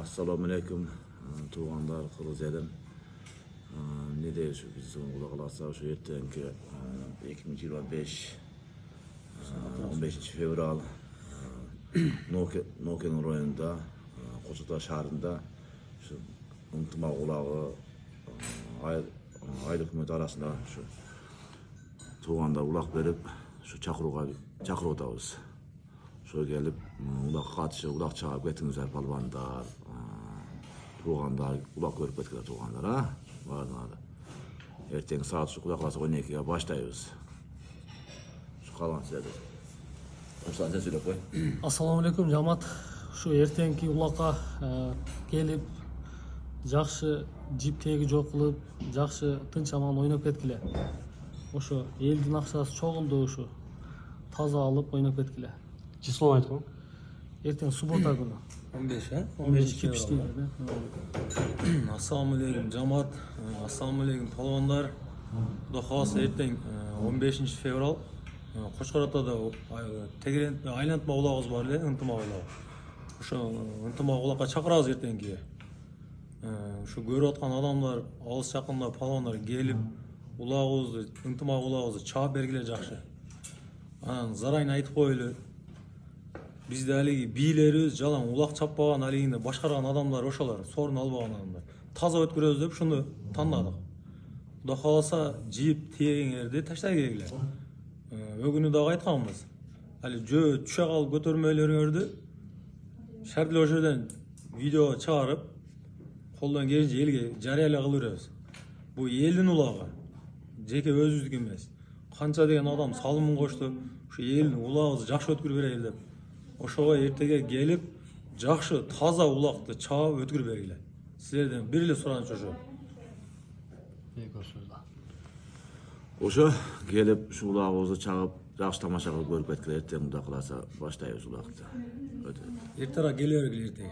Assalamu alaikum tuğanlar, kırız edim. Ne de şu biz Kula kalasa şu ertenki 2025 15 fevral Noke'nin rayonunda Koçuklar şahrında şu ıntıma kulağı aylık hükümet arasında şu tuğanlar ulak verip şu çakırudabız. Şu gelip ulak katışı, ulak çağırıp getinizler palvanlar, tuğanlar, ulak görüp etkiler tuğanlar ha. Vardı adı. Erten saat şu kulaklarsa 12'ye başlayıyoruz. Şu kalan size de. Baştan sen söyle koy. Assalamu alaikum Jamat. Şu ertenki ulaka gelip жақсы жиптеги жок кылып, жақсы тынч аман ойноп кеткиле. Ошо элдин акчасы чогулду, ушу таза алып ойноп кеткиле. Число айткон. Эртең суббота күнү. 15 а? 15 кипиштейди. Assalamu alaikum Jamat. Assalamu alaikum palvanдар. Кудай кааласа эртең 15 феврал Кочкор атада тегерен айлантма улагыбыз бар эле, ынтымак улагы. Ошо ынтымак улакка чакырабыз эртеңки. Şu görüp aткан адамдар, алыс жакында палвандар келип, улагыбызды, ынтымак улагыбызды чаап бергиле жакшы. Анан зарайын айтып коелу. Бизде алиги бийлерибиз жалаң улак чаппаган алигинде башкарган адамдар ошолор, сорун албаган адамдар. Таза өткөрөбүз деп шуну тандадык. Кудай кааласа жип тегеңерди таштай келгиле. Өгүнү дагы айтканбыз. Али жөө түшө калып көтөрмөлөрүңөрдү шартылы ошол жерден видео чыгарып колдон келинче элге жарыялай кылып беребиз. Бул элдин улагы. Жеке өзүбүздүкү эмес. Канча деген адам салымын кошту. Ушу элдин улагыбызды жакшы өткөрүп берели деп. Ошого эртеге келип, жакшы таза улакты чаап өткөрүп бергиле. Силерден бир эле сураныч ошо. Ошо келип şu ulağыбызды чагып, жакшы тамаша кылып көрүп кеткиле. Эртең Кудай кааласа баштайбыз улакты. Эртең келе бергиле эртеге.